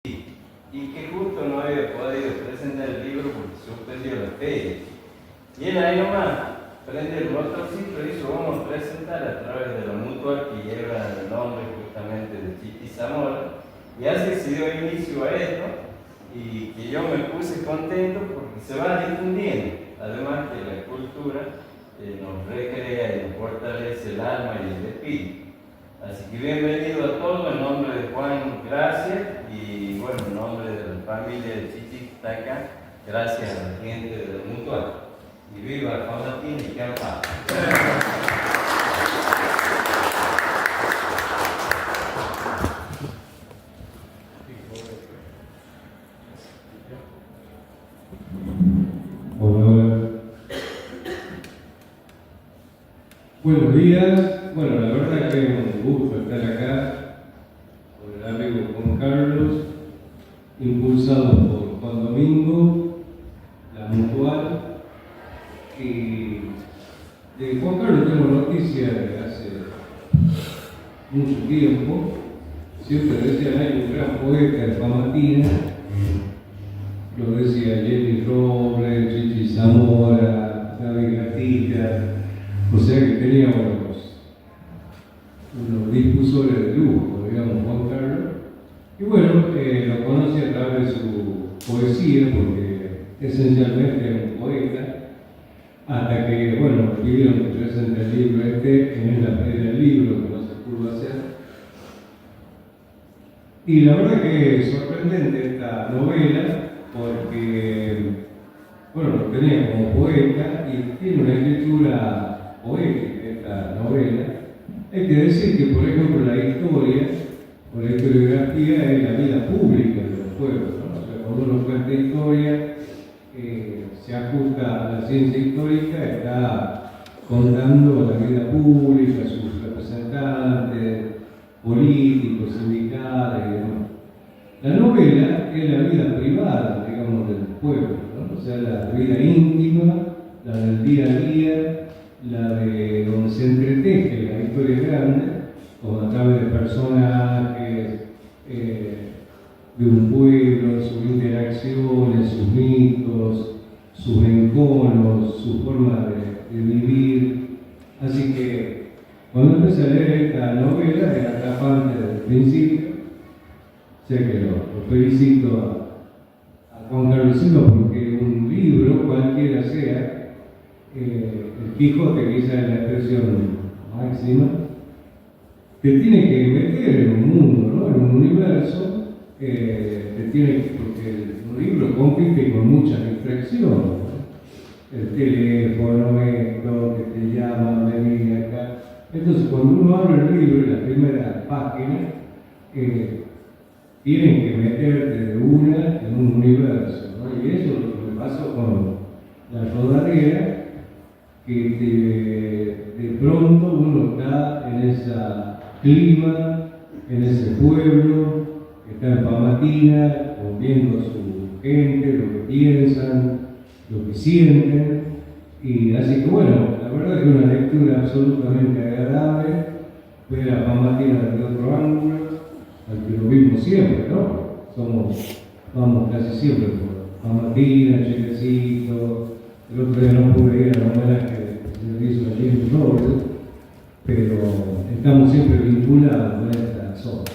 y que justo no había podido presentar el libro porque suspendió la feria. Y él ahí nomás prende el botoncito y dice: vamos a presentar a través de la mutual que lleva el nombre justamente de Chiqui Zamora. Y así se dio inicio a esto, y que yo me puse contento porque se va difundiendo. Además que la cultura nos recrea y nos fortalece el alma y el espíritu. Así que bienvenido a todos, en nombre de Juan, gracias, y bueno, en nombre de la familia de Chichitaca, gracias a la gente de la mutual. Y viva Juan Martín y que paz. Buenos días. Bueno, la verdad que es un gusto estar acá con el amigo Juan Carlos, impulsado por Juan Domingo, la mutual. Y de Juan Carlos tengo noticias de hace mucho tiempo. Siempre decían: hay un gran poeta de Famatina. Lo decía Jenny Robles, Chichi Zamora, David Gatita. O sea que teníamos unos difusores de lujo, digamos, Juan Carlos. Y bueno, lo conocí a través de su poesía, porque esencialmente es un poeta, hasta que, bueno, escribieron que presenta el libro en la feria del libro, que no se pudo hacer. Y la verdad que es sorprendente esta novela, porque, bueno, lo tenía como poeta y tiene una escritura poética esta novela. Hay que decir que, por ejemplo, la historia o la historiografía es la vida pública de los pueblos, ¿no? O sea, cuando uno cuenta historia, se ajusta a la ciencia histórica, está contando la vida pública, sus representantes políticos, sindicales y demás. La novela es la vida privada, digamos, del pueblo, ¿no? O sea, la vida íntima, la del día a día, la de donde se entreteje la historia grande, como a través de personajes de un pueblo, sus interacciones, sus mitos, sus enconos, su forma de vivir. Así que cuando empecé a leer esta novela, era atrapante desde el principio. Sé que lo felicito a Juan Carlos Silva, porque un libro, cualquiera sea, el Quijote, quizá es la expresión máxima, te tiene que meter en un mundo, ¿no? En un universo, porque un libro compite con muchas distracciones, ¿no? El teléfono, esto, que te llaman, venir acá. Entonces, cuando uno abre el libro en la primera página, tienen que meterte de una en un universo, ¿no? Y eso es lo que me pasó con La Rodadera, que de pronto uno está en ese clima, en ese pueblo, que está en Famatina, viendo a su gente, lo que piensan, lo que sienten. Y así que bueno, la verdad es que una lectura absolutamente agradable, ver a Famatina desde otro ángulo, al que lo vimos siempre, ¿no? Vamos casi siempre por Famatina, Chilecito. El otro día no pude ir al homenaje que se hizo a James Robles, pero estamos siempre vinculados con esta zona.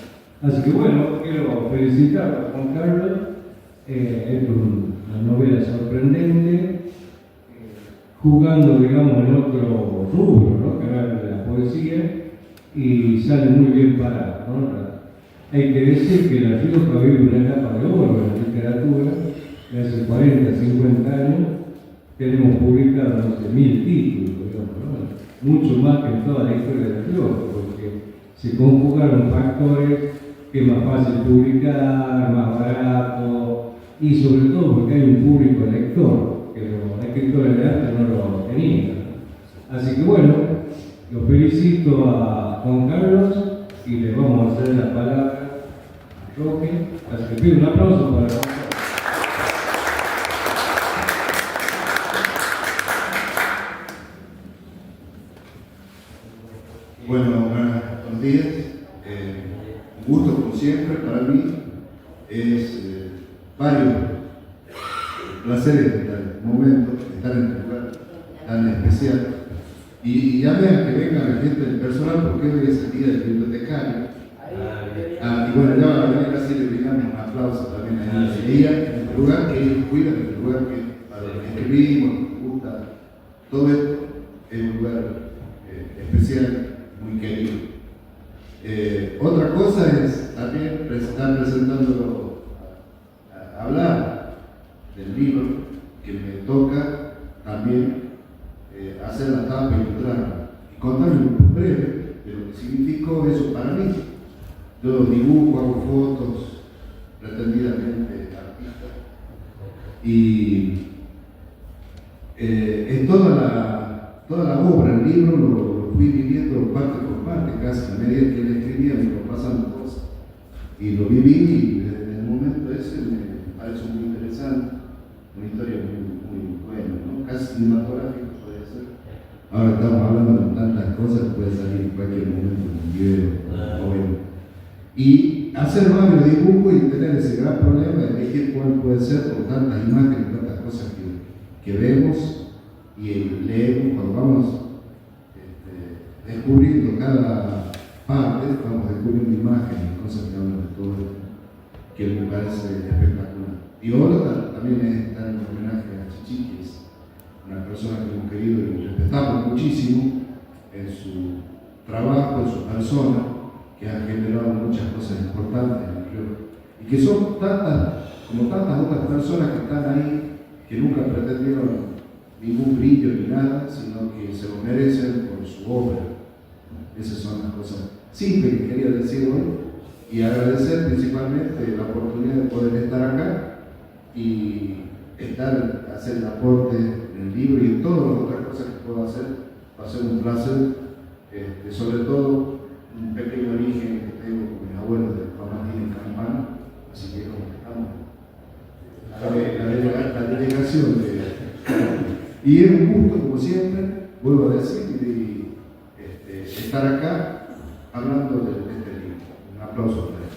Así que bueno, quiero felicitar a Juan Carlos. Es una novela sorprendente, jugando, digamos, en otro rubro, ¿no? Que era la poesía, y sale muy bien parado, ¿no? Hay que decir que La Rioja vive una etapa de oro en la literatura, de hace 40, 50 años. Tenemos publicados, no sé, 1000 títulos, digamos, ¿no? Mucho más que en toda la historia de La Rioja, porque se conjugaron factores que es más fácil publicar, más barato, y sobre todo porque hay un público lector, que los escritores de arte no lo tenían. Así que bueno, lo felicito a Juan Carlos y le vamos a hacer la palabra a Roque. Así que pido un aplauso para Juan Carlos. Bueno, buenos días. Un gusto, como siempre, para mí es es varios placeres de tal momento, estar en este lugar tan especial. Y llamé a que venga la gente del personal porque hoy es el día del bibliotecario. Y bueno, ya va a venir así, le brindamos un aplauso también a ella, en el lugar que ellos cuidan, en el lugar que para los que vivimos, nos gusta, todo esto es un lugar especial, muy querido. Otra cosa es también estar presentándolo, hablar del libro que me toca también hacer la tapa ilustrada y contarle un breve de lo que significó eso para mí. Yo dibujo, hago fotos, pretendidamente artista, y en toda la obra, el libro, lo fui viviendo parte por parte, casi a medida que le escribía me iban pasando cosas. Y lo viví y desde el momento ese me pareció muy interesante, una historia muy buena, ¿no? Casi cinematográfica puede ser. Ahora estamos hablando de tantas cosas que puede salir en cualquier momento un video, y hacer varios dibujos y tener ese gran problema de elegir cuál puede ser por tantas imágenes, tantas cosas que vemos y leemos cuando vamos descubriendo cada parte, vamos descubriendo imágenes y cosas que hablan de todo esto, que me parece espectacular. Y ahora también es dar un homenaje a Chichi, que es una persona que hemos querido y respetamos muchísimo en su trabajo, en su persona, que han generado muchas cosas importantes en el club y que son como tantas otras personas que están ahí, que nunca pretendieron ningún brillo ni nada, sino que se lo merecen por su obra. Esas son las cosas simples que quería decir hoy y agradecer principalmente la oportunidad de poder estar acá y hacer el aporte en el libro y en todas las otras cosas que puedo hacer. Va a ser un placer, sobre todo un pequeño origen que tengo con mis abuelos de Pamartín y Campana, así que como que estamos la delegación y es un gusto, como siempre, vuelvo a decir, estar acá hablando de este libro. Un aplauso a ustedes.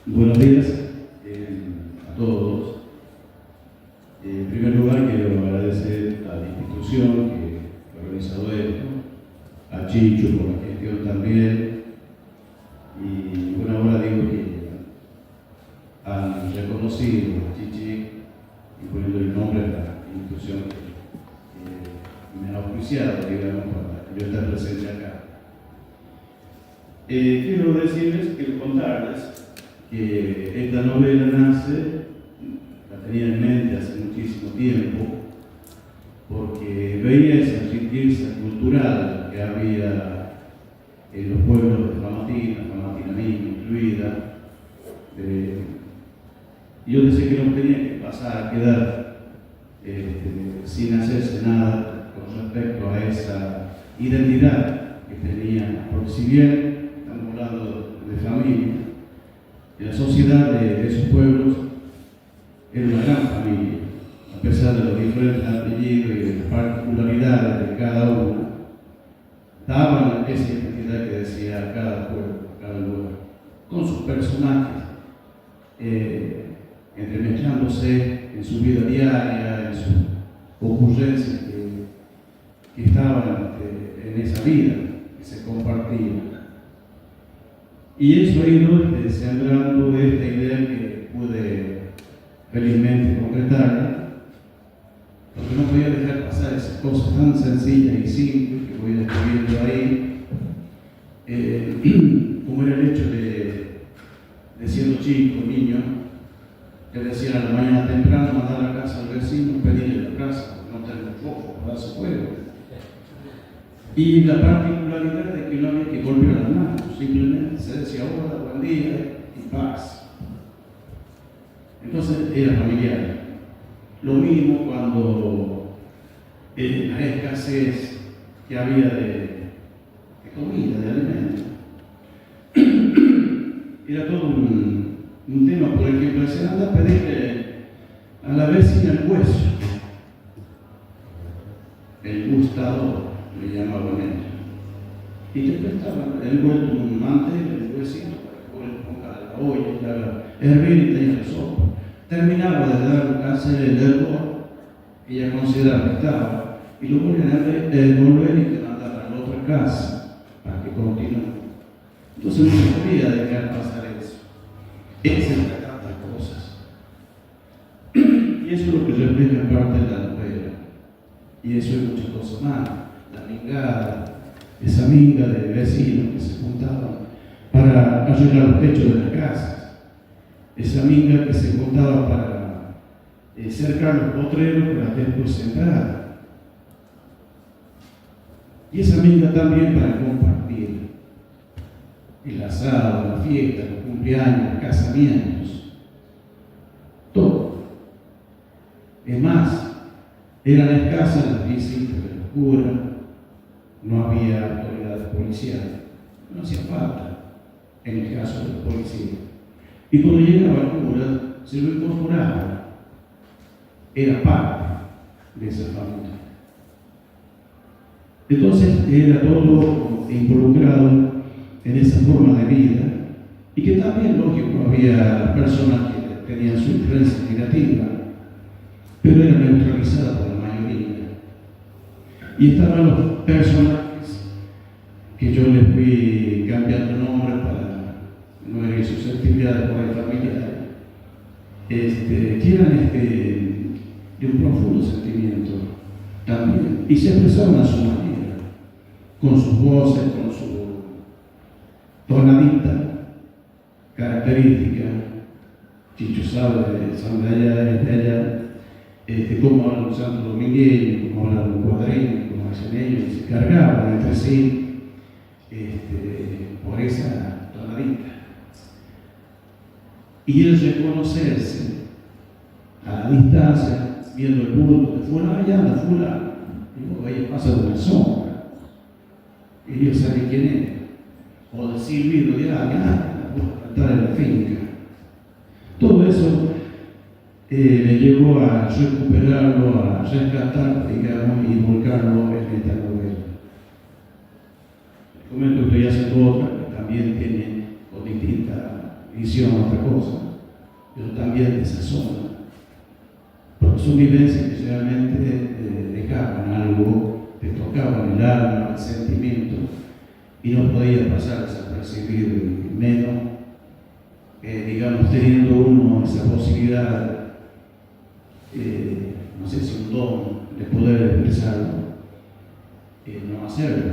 Buenos días a todos. En primer lugar, quiero agradecer a la institución que ha organizado esto, a Chicho por la gestión también, y bueno, ahora digo que han reconocido a Chichi y poniendo el nombre de la institución que me ha auspiciado, digamos, para yo estar presente acá. Quiero decirles, quiero contarles que esta novela nace, la tenía en mente hace muchísimo tiempo, porque veía esa riqueza cultural que había en los pueblos de Famatina misma incluida. Yo decía que no tenía que pasar a quedar sin hacerse nada con respecto a esa identidad que tenía, porque si bien estamos hablando de familia, la sociedad de esos pueblos era una gran familia, a pesar de los diferentes apellidos y de las particularidades de cada uno, daban esa identidad que decía cada pueblo, cada lugar, con sus personajes, entremezclándose en su vida diaria, en sus ocurrencias que estaban en esa vida, que se compartían. Y eso ha ido sembrando esta idea que pude felizmente concretarla, porque no podía dejar pasar esas cosas tan sencillas y simples que voy describiendo ahí, como era el hecho de siendo chico, niño, que decían a la mañana temprano mandar a la casa al vecino, pedirle la casa, porque no tenemos foco para su juego. Y la particularidad de que no había que golpear las manos, simplemente se decía hola, buen día y paz. Entonces era familiar. Lo mismo cuando la escasez que había de comida, de alimentos. Era todo un tema, por ejemplo, decían anda a pedirle a la vecina el hueso, el gustador, le llamaban ellos. Y te prestaban envuelto en un mantel, el vecino, para que vos le pongas la olla y la haga hervir y tenía la sopa. Terminaba de dar hacer el hervor, ella consideraba que estaba, y lo volvían a volver y te mandaban a la otra casa para que continúe. Entonces no se podía dejar pasar eso. Esa es la tantas cosas. Y eso es lo que refleja parte de la novela. Y eso es muchas cosas más. La mingada, esa minga de vecinos que se juntaban para arreglar los techos de las casas. Esa minga que se juntaba para cercar los potreros para después sembrar. Y esa minga también para compartir el asado, la fiesta, los cumpleaños, los casamientos, todo. Es más, eran escasas las visitas de los curas, no había autoridades policiales, no hacía falta en el caso de los policías. Y cuando llegaba el cura, se lo incorporaba, era parte de esa familia. Entonces era todo involucrado en esa forma de vida, y que también, lógico, había personas que tenían su influencia negativa, pero era neutralizada por la mayoría. Y estaban los personajes que yo les fui cambiando nombre para no herir susceptibilidades por el familiar, que eran de un profundo sentimiento también, y se expresaban a su manera, con sus voces, con su tonadita característica. Chicho sabe de allá, cómo hablan los santos domingueños, cómo hablan los cuadreños, cómo hacen ellos, y se cargaban entre sí por esa tonadita. Y el reconocerse a la distancia, viendo el bulto de fulano, allá anda fulano, y luego ella pasa de una sombra, y ellos saben quién es, o del silbido de alguien, cantar en la finca. Todo eso le llevó a recuperarlo, a rescatar, digamos, y volcarlo en esta novela. Les comento que estoy haciendo otra que también tiene con distinta visión otra cosa, pero también de esa zona. Porque son vivencias que realmente dejaban algo, te tocaban el alma, el sentimiento, y no podía pasar desapercibido, y menos, digamos, teniendo uno esa posibilidad, no sé si un don de poder expresarlo, no hacerlo.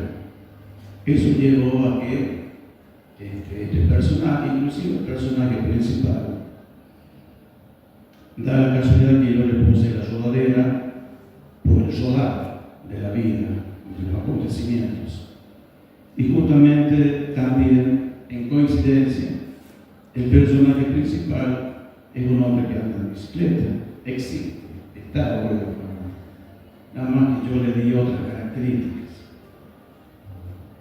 Eso llevó a que este personaje, inclusive el personaje principal, da la casualidad que yo le puse la rodadera por el rodar de la vida, de los acontecimientos. Y justamente también, en coincidencia, el personaje principal es un hombre que anda en bicicleta, existe, está ahora, nada más que yo le di otras características.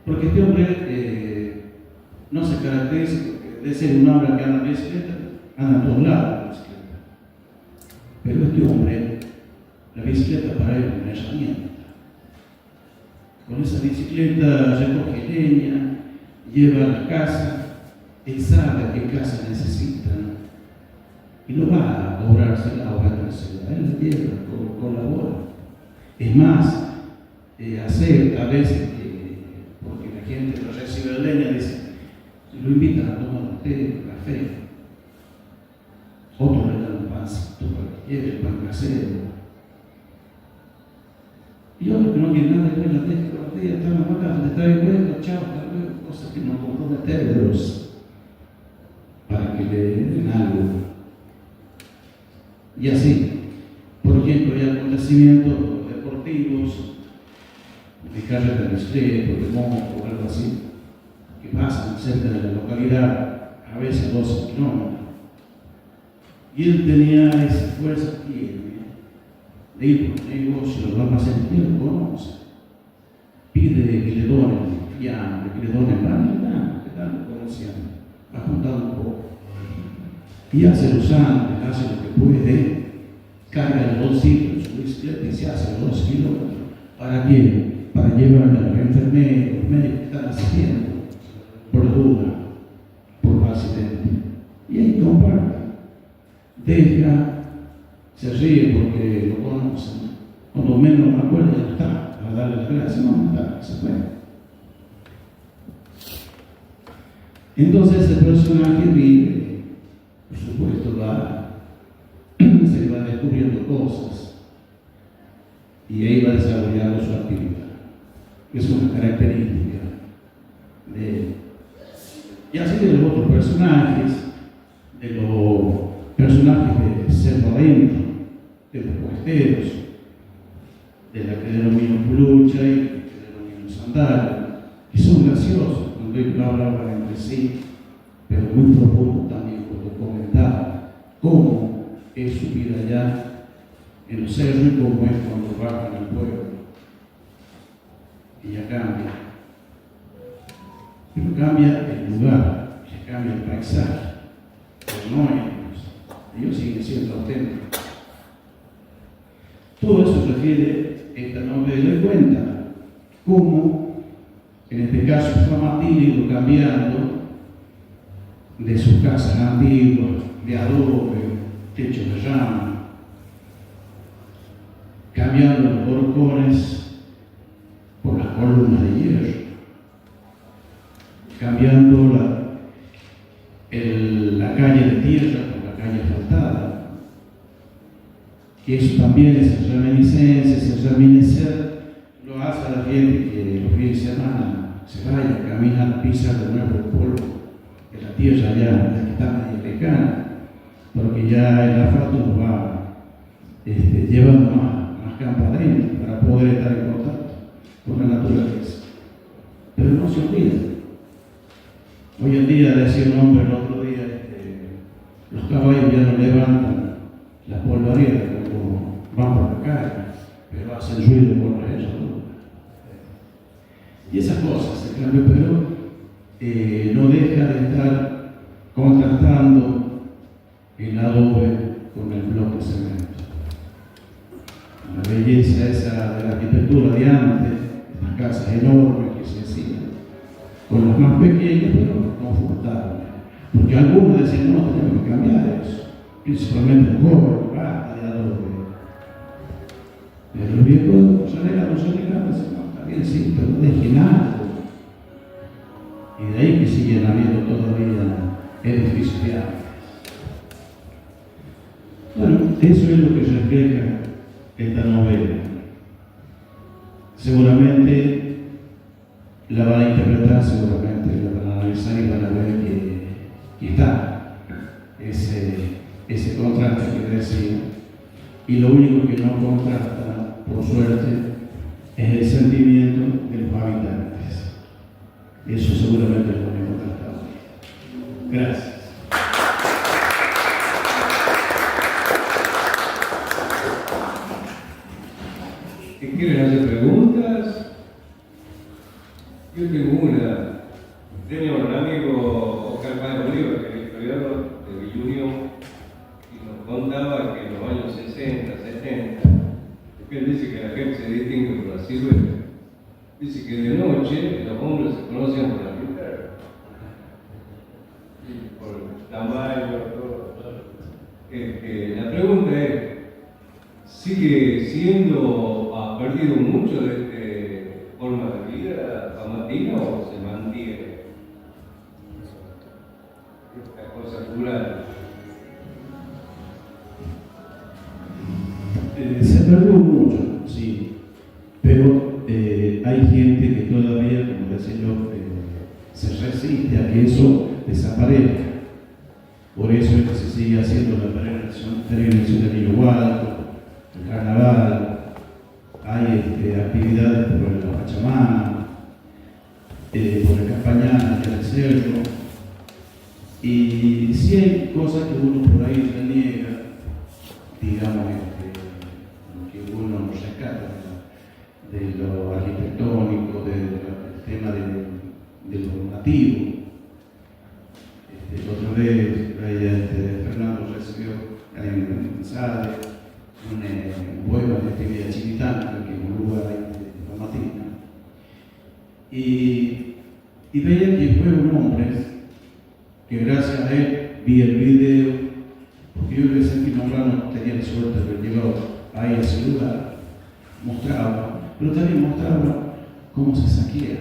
Porque este hombre no se caracteriza de ser un hombre que anda en bicicleta, anda a todos lados en bicicleta. Pero este hombre, la bicicleta para él es una herramienta. Con esa bicicleta recoge leña, lleva a la casa, él sabe qué casa necesita y no va a cobrársela o a ganársela, él la lleva, colabora. Es más, hacer a veces, porque la gente lo recibe leña, dice, lo invitan a tomar un té, un café, otro le dan un pancito para que lleve el pan casero. Y otro que no quiere nada, después la deja con los días, está en la vaca, donde está el hueco, chao, hasta luego, cosas que no comprometerlos para que le den algo. Y así, por ejemplo, hay acontecimientos deportivos, de carrera de bicicleta, de moto o algo así, que pasan cerca de la localidad, a veces 12 kilómetros. Y él tenía esa fuerza firme de ir por un negocio, lo va a hacer, y él lo conoce. Pide que le donen fiambre, que le donen pan, que están conociendo, va juntando un poco. Y hace los antes, hace lo que puede, carga el bolsillo en su bicicleta y se hace los 2 kilómetros. ¿Para quién? Para llevan a los enfermeros, los médicos que están asistiendo, por duda, por accidente. Y ahí comparte, deja, se ríe porque lo conocen. Cuando menos me acuerdo, ya está, a darle las gracias, no está, se fue. Entonces ese personaje vive, por supuesto, se va descubriendo cosas y ahí va desarrollando su actividad. Es una característica de él. Y así de los otros personajes, de los personajes de Cerro Adentro, de los puesteros, de la que denomino Pulucha y la que denomino Sandalia, que son graciosos cuando ellos hablaban entre sí, pero muy profundo también cuando comentaban cómo es su vida allá en los cerros y cómo es cuando bajan al pueblo. Y ya cambia. Pero cambia el lugar, ya cambia el paisaje. Pero no ellos siguen siendo auténticos. Todo eso refiere esta novela y cuenta cómo, en este caso, Famatina ha ido cambiando de sus casas antiguas, de adobe, techo de llama, cambiando los balcones por las columnas de hierro, cambiando la calle de tierra por la calle asfaltada. Que eso también es reminiscencia, ese reminiscer lo hace a la gente que los fines de semana se vaya a caminar, pisar de nuevo el polvo de la tierra allá, la que está medio lejana, porque ya el asfalto nos va llevando más campo adentro para poder estar en contacto con la naturaleza. Pero no se olvida. Hoy en día, decía un hombre el otro día, los caballos ya no levantan las polvaredas cuando van por la calle, pero hacen ruido por la herradura. Y esas cosas, en cambio, pero no deja de estar contrastando el adobe con el bloque de cemento. La belleza esa de la arquitectura de antes, las casas enormes que se hacían, con las más pequeñas pero confortables. Porque algunos decían, no, tenemos que cambiar eso, principalmente el joven, basta de adobe. Pero los viejos se alegan, decían, no, está bien, sí, pero no dejen algo. Y de ahí que siguen habiendo todavía edificios de antes. Bueno, eso es lo que refleja esta novela. Seguramente la van a interpretar, seguramente la van a analizar y van a ver que está ese contraste que decía. Y lo único que no contrasta, por suerte, es el sentimiento de los habitantes. Eso seguramente lo van a contrastar. Gracias. ¿Quieren hacer preguntas? Yo tengo una. Tenía un amigo, Oscar Páez Bolívar, que es historiador de Villunión, y nos contaba que en los años 60, 70, porque él dice que la gente se distingue por la silueta. Dice que de noche los hombres se conocen por la linterna, y por el tamaño, todo. La pregunta es, ¿sigue siendo, ha perdido mucho de forma de vida Famatina o se mantiene esta cosa rural? Se perdió mucho, sí, pero hay gente que todavía, como decía yo, se resiste a que eso desaparezca. Por eso es que se sigue haciendo la peregrinación del Río Alto, el carnaval, hay actividades por la Pachamama, por el Campañana, el cerro, y sí hay cosas que uno por ahí reniega, digamos, que uno rescata de lo arquitectónico, del tema de lo nativo. Otra vez, Fernando recibió en Sade un poema de actividad chivitana, que es un lugar de Famatina, y veía que fue un hombre que gracias a él vi el video, porque yo pensé que no tenía la suerte de llegar ahí a ese lugar, mostraba, pero también mostraba cómo se saquea,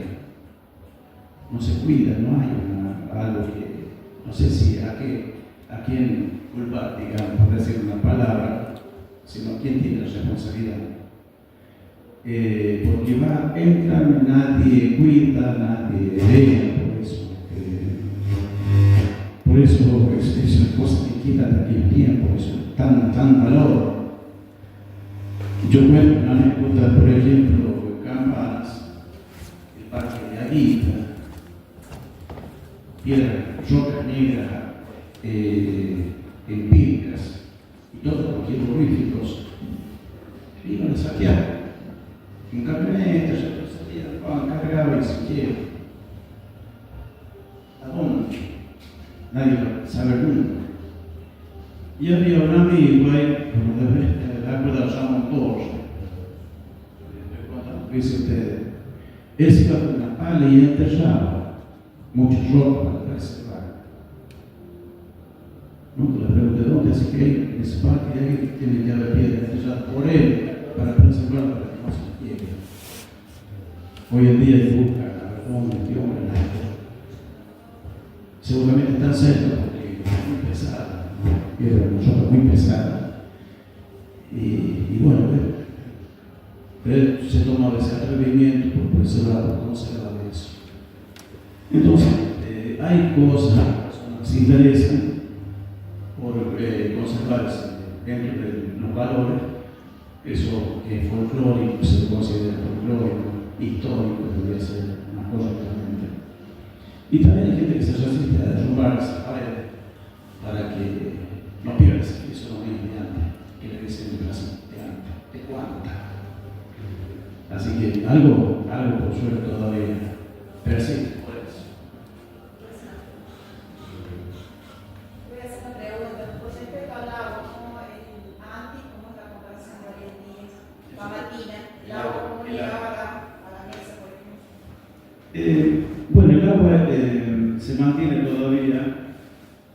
no se cuida, no hay algo que, no sé si a quién culpar, digamos, por decir una palabra, sino quién tiene la responsabilidad. Porque entran, nadie cuida, nadie ve, por eso es cosa que quita de aquel tiempo, eso es tan valor. Yo cuento una anécdota, por ejemplo, Campanas, el parque de Aguita, piedra, roca negra, empíricas y todos los jeroglíficos iban a saquear. En camioneta, salían, cargaban y se quieren. ¿A dónde? Nadie sabe nunca. Y había un amigo ahí, como de la acuerdo Ramón Torres, dice usted, él se iba con una pala y enterraba muchas rocas para preservar. Nunca le pregunté dónde, así que en ese parque de ahí tiene que haber piedra enterrada por él para preservar, para que no se quiebre. Hoy en día se busca dónde, seguramente están cerca porque es muy pesada, piedra nosotros muy pesada. Y bueno, él se toma ese atrevimiento por preservar, conservar eso. Entonces, hay cosas, personas que se interesan por conservarse dentro de los valores, eso que es folclórico, se considera folclórico, histórico, debería ser una cosa realmente. Y también hay gente que se resiste a derrumbar esa pared para que no pierdas eso no viene de antes, que le dicen de antes, de cuánta. Así que algo por suerte todavía persiste por eso. Voy a hacer una pregunta. Con respecto al agua, ¿cómo es la comparación de hoy en día? Pamatina, el agua, ¿cómo llegaba a la mesa, por ejemplo? Bueno, el agua se mantiene todavía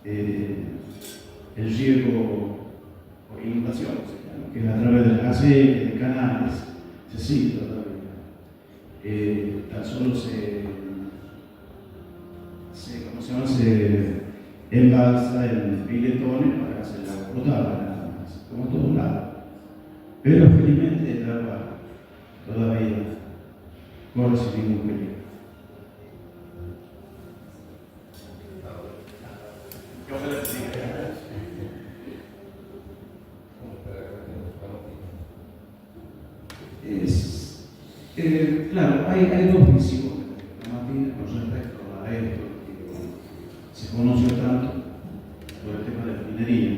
el riego por inundación, que es a través de las acequias, de canales, se sigue todavía. Tan solo se embalsa en piletones para hacer el agua potable, nada más, como en todo lado. Pero felizmente el agua todavía corre sin ningún peligro. Claro, hay dos visiones de Martín con respecto a esto que se conoció tanto por el tema de la minería.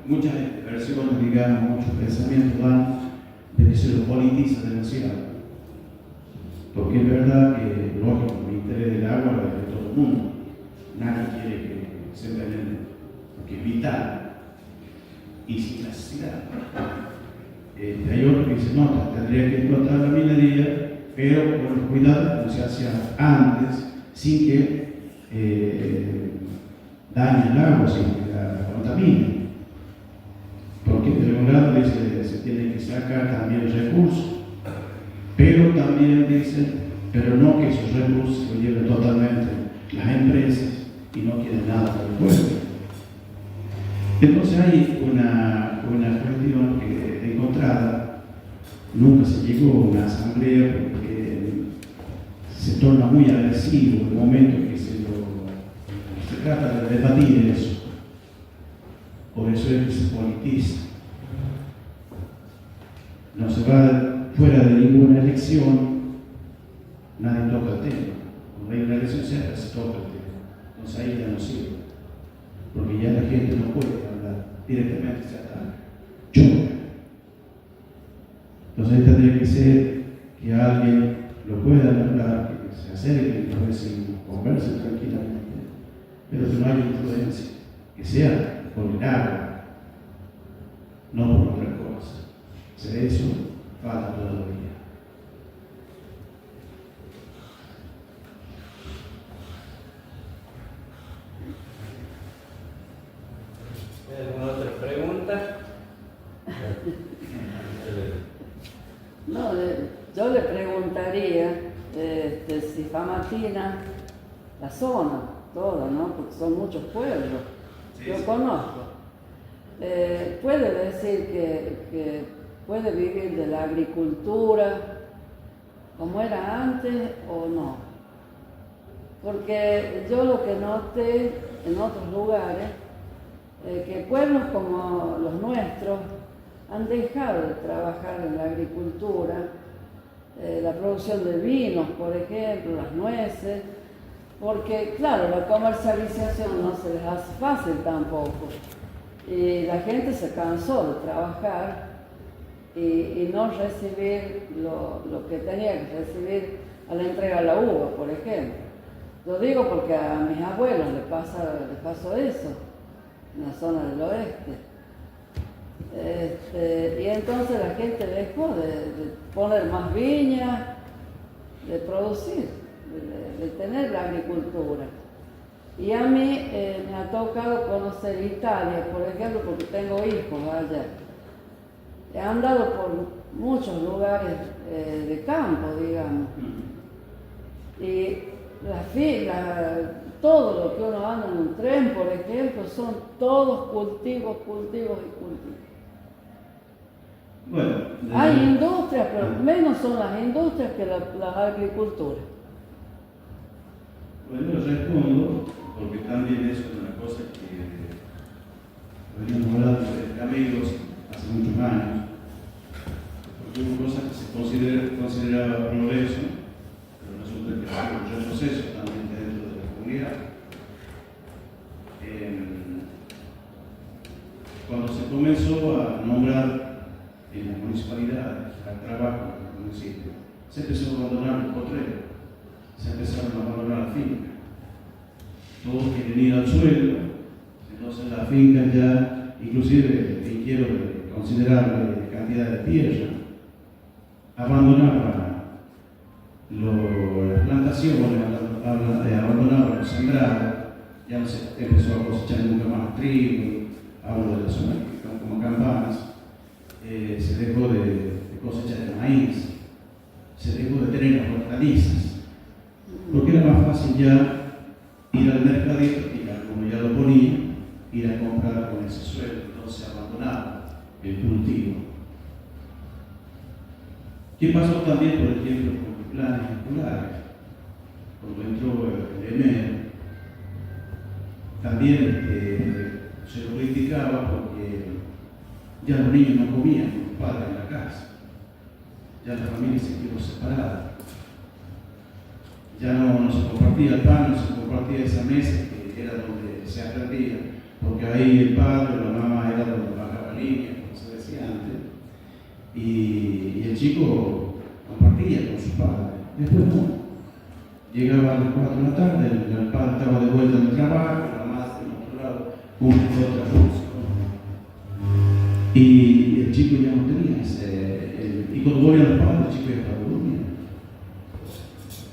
Muchas versiones, digamos, muchos pensamientos dan de que se lo politiza demasiado. Porque es verdad que, lógico, el interés del agua es de todo el mundo. Nadie quiere que se envenene, porque es vital y sin necesidad. Hay otros que dicen, no, tendría que explotar la minería, pero con los cuidados como se hacía antes, sin que dañe el agua, sin que la contamine. Porque de un lado dice, se tiene que sacar también recursos, pero también dicen, pero no que esos recursos se lleven totalmente las empresas y no quieren nada para el pueblo. Entonces hay una cuestión que encontrada, nunca se llegó a una asamblea porque se torna muy agresivo el momento en que se trata de debatir eso. Por eso es que se politiza. No se va fuera de ninguna elección, nadie toca el tema. Cuando hay una elección siempre se toca el tema. Entonces ahí ya no sirve. Porque ya la gente no puede hablar directamente, se ataca, choca. Entonces ahí tendría que ser que alguien lo pueda hablar, que se acerque, que a veces converse tranquilamente, pero que no haya influencia, que sea por el agua, no por otra cosa. Hacer eso falta todavía. ¿Alguna otra pregunta? No, yo le preguntaría si Famatina, la zona, toda, ¿no? Porque son muchos pueblos, Sí, yo sí. conozco. ¿Puede decir que puede vivir de la agricultura como era antes o no? Porque yo lo que noté en otros lugares, que pueblos como los nuestros han dejado de trabajar en la agricultura, la producción de vinos, por ejemplo, las nueces, porque claro, la comercialización no se les hace fácil tampoco. Y la gente se cansó de trabajar y no recibir lo que tenía que recibir a la entrega de la uva, por ejemplo. Lo digo porque a mis abuelos les pasó eso, en la zona del oeste. Y entonces la gente dejó de poner más viñas, de producir, de tener la agricultura. Y a mí me ha tocado conocer Italia, por ejemplo, porque tengo hijos allá. He andado por muchos lugares de campo, digamos. Y todo lo que uno anda en un tren, por ejemplo, son todos cultivos y cultivos. Bueno, Hay industrias, pero menos son las industrias que las agriculturas. Bueno, yo respondo, porque también eso es una cosa que venimos hablando de amigos hace muchos años, porque hubo cosas que se consideraba progreso, pero resulta que hay muchos procesos también dentro de la comunidad. Cuando se comenzó a nombrar en la municipalidad al trabajo en el municipio, se empezó a abandonar el potrero, se empezaron a abandonar la finca. Todos quieren ir al suelo, entonces la finca ya, inclusive, y quiero considerar la cantidad de tierra, abandonaba las plantaciones, abandonaba los sembrados, ya no se empezó a cosechar nunca más trigo, hablo de la zona como campanas, se dejó de cosechar el maíz, se dejó de tener las hortalizas, porque era más fácil ya ir al mercadito, como ya lo ponía, ir a comprar con ese suelo, entonces abandonaba el cultivo. ¿Qué pasó también, por ejemplo, con los planes escolares? Cuando entró el EMER, también se lo criticaba porque ya los niños no comían con los padres en la casa, ya la familia se quedó separada. Ya no se compartía el pan, no se compartía esa mesa que era donde se aprendía, porque ahí el padre o la mamá era donde bajaba línea, como se decía antes, y el chico compartía con su padre. Después no. Llegaba a las 4 de la tarde, el padre estaba de vuelta en el trabajo, la madre en otro lado, cumple otra función. Y el chico ya no tenía y cuando volvían los padres, el chico ya estaba durmiendo.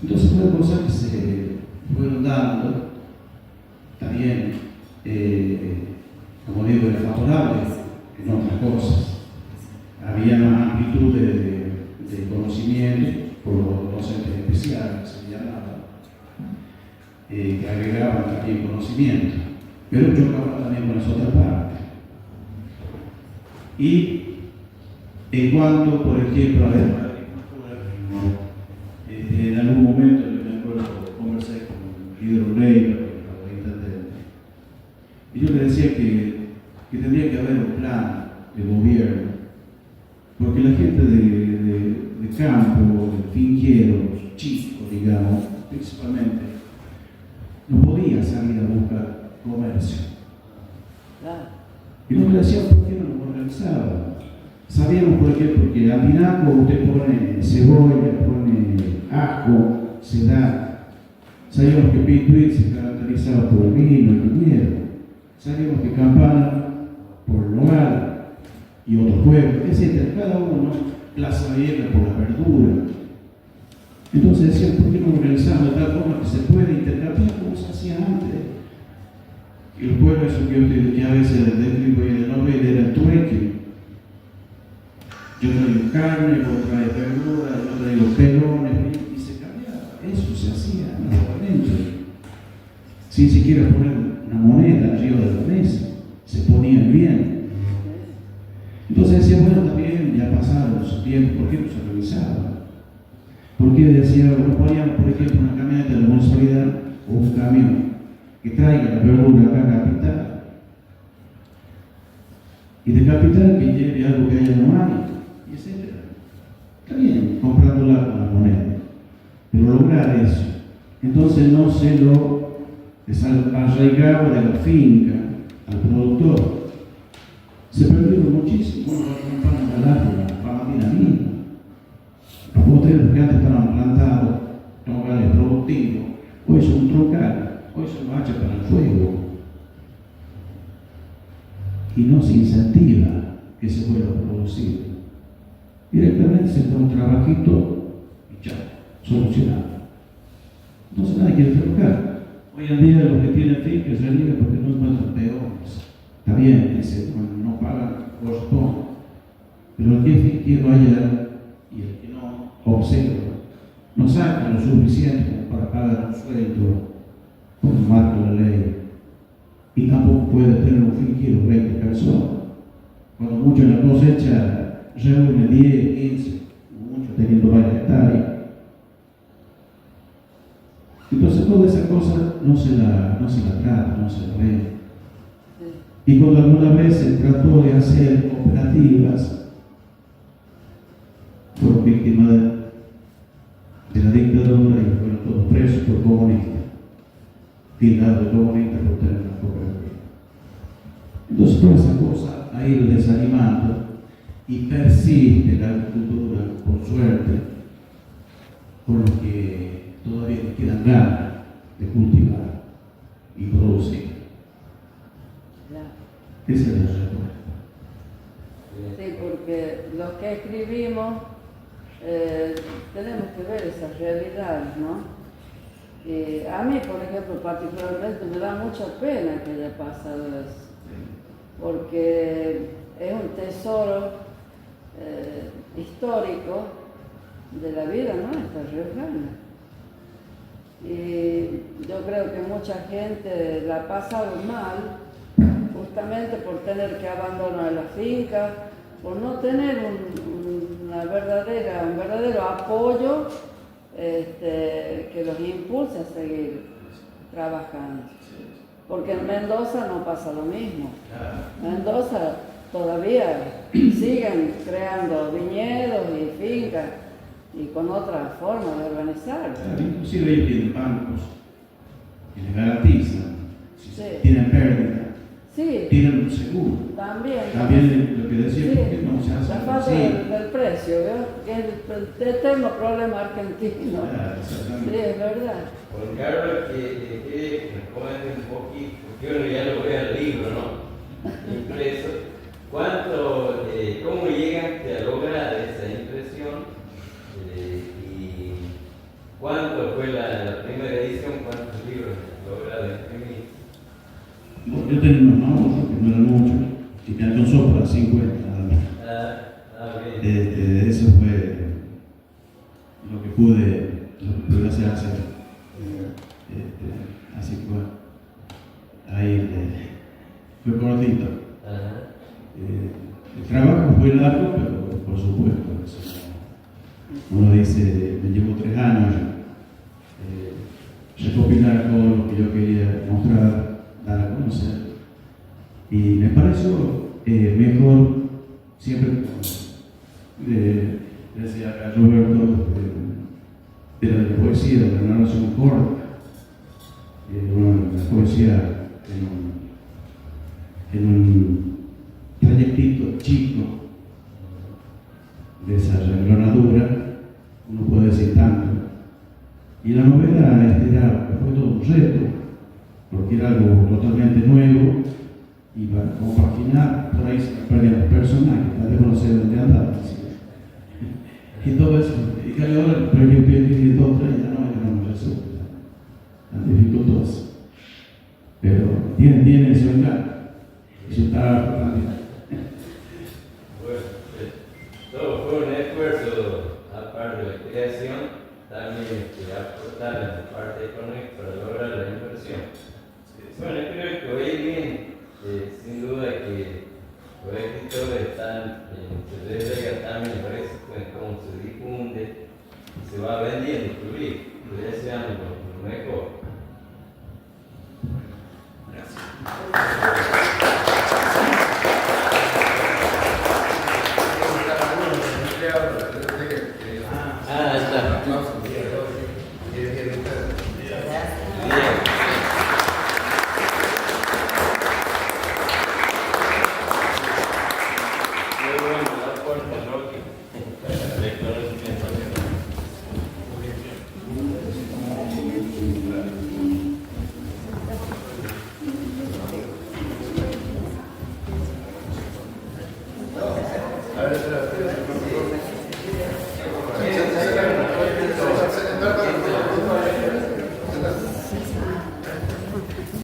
Entonces fueron cosas que se fueron dando, también, como digo, era favorable en otras cosas. Había más amplitud de conocimiento por los docentes especiales, que se llamaban, que agregaban también conocimiento, pero chocaba también con las otras partes. Y en cuanto, por ejemplo, a ver, en algún momento yo me acuerdo conversé con Guido Leiva, el intendente, y yo le decía que tendría que haber un plan de gobierno, porque la gente de campo, de finquero, chicos, digamos, principalmente, no podía salir a buscar comercio. Claro. Y no me decían por qué no nos organizaban. Sabíamos, por ejemplo, que al pinaco usted pone cebolla, pone ajo, se da. Sabíamos que Pituit se caracterizaba por el vino, el viñedo. Sabíamos que Campana por el hogar y otros pueblos, etc. Cada uno Plaza Vieja por la verdura. Entonces decían, ¿por qué no organizamos de tal forma que se puede intercambiar como se hacía antes? Y el pueblo, eso que a veces describo en la novela, era el trueque. Yo traigo carne, vos traes verdura, yo traigo pelones, y se cambiaba. Eso se hacía naturalmente. Sin siquiera poner una moneda arriba de la mesa. Se ponían bien. Entonces decía, bueno, también ya pasaron su tiempo, ¿por qué no se revisaba? Porque decía, no ponían, por ejemplo, una camioneta de la municipalidad o un camión que traiga la verdura acá a Capital. Y de Capital que lleve algo que allá no hay, etc. Está bien, comprándola con la moneda. Pero lograr eso. Entonces no se lo arraigaba de la finca al productor. Se perdieron muchísimo. Bueno, para comprar la pamatina misma. Los boteros que antes estaban plantados, tronales productivos, hoy son troncales, hoy son hachas para el fuego. Y no se incentiva que se vuelva a producir. Directamente se da un trabajito y ya, solucionado. Entonces nadie quiere trabajar. Hoy en día los que tienen fincas se niegan porque no encuentran peones. Está bien, dice, bueno, no pagan, corresponde. Pero el que es finquero allá y el que no observa, no saca lo suficiente para pagar un sueldo como marca la ley. Y tampoco puede tener un finquero 20 personas. Cuando mucho en la cosecha reúne 10, 15, mucho teniendo varias hectáreas. Entonces toda esa cosa no se la trata, no se la ve. Y cuando alguna vez se trató de hacer cooperativas, fueron víctimas de la dictadura y fueron todos presos por comunistas, tildados de comunistas por tener una cooperativa. Entonces toda esa cosa ha ido desanimando y persiste la agricultura, por suerte, por lo que todavía nos quedan ganas de cultivar y producir. Esa es la respuesta. Sí, porque los que escribimos tenemos que ver esas realidades, ¿no? A mí, por ejemplo, particularmente me da mucha pena que haya pasado eso, porque es un tesoro histórico de la vida nuestra riojana. Y yo creo que mucha gente la ha pasado mal justamente por tener que abandonar la finca, por no tener un verdadero apoyo que los impulse a seguir trabajando. Porque en Mendoza no pasa lo mismo. En Mendoza todavía siguen creando viñedos y fincas y con otra forma de organizar. Inclusive ellos tienen bancos que les garantizan, si Sí. tienen pérdida, Sí, tienen un seguro. también Lo que decía, sí, porque no se hace la falta así. del precio, ¿veo? Que es el eterno problema argentino. Sí, es verdad. Juan Carlos, que nos comente un poquito, porque uno ya lo ve al libro, ¿no? Impreso. ¿Cómo llegaste a lograr esa impresión? ¿Y cuánto fue la primera edición? ¿Cuántos libros lograste imprimir? Bueno, yo tenía unos ahorros que no eran muchos y me alcanzó para 50 nada más. Bien. Eso fue lo que pude hacer. Así que bueno, ahí fue cortito. Ajá. El trabajo fue largo, pero por supuesto, eso uno dice, me llevó 3 años recopilar todo lo que yo quería mostrar, dar a conocer. Y me pareció mejor, siempre decía a Roberto, de la poesía, de la narración corta, la poesía en un trayectito chico de esa renglonadura, uno puede decir tanto. Y la novela fue todo un reto, porque era algo totalmente nuevo, y para compaginar, por ahí se me perdían los personajes, para conocer dónde andaban. y todo eso. Y que ahora, pero que tiene 2 o 3 ya no resulta tan dificultoso. Pero tiene su encanto y su trabajo también. Bueno, todo fue un esfuerzo, aparte de la creación, también aportar en la parte económica para lograr la inversión. Bueno, creo que hoy bien, sin duda que los escritores están, se deslega también, parece, cómo se difunde, se va vendiendo tu libro, le deseamos lo mejor. Ah, está.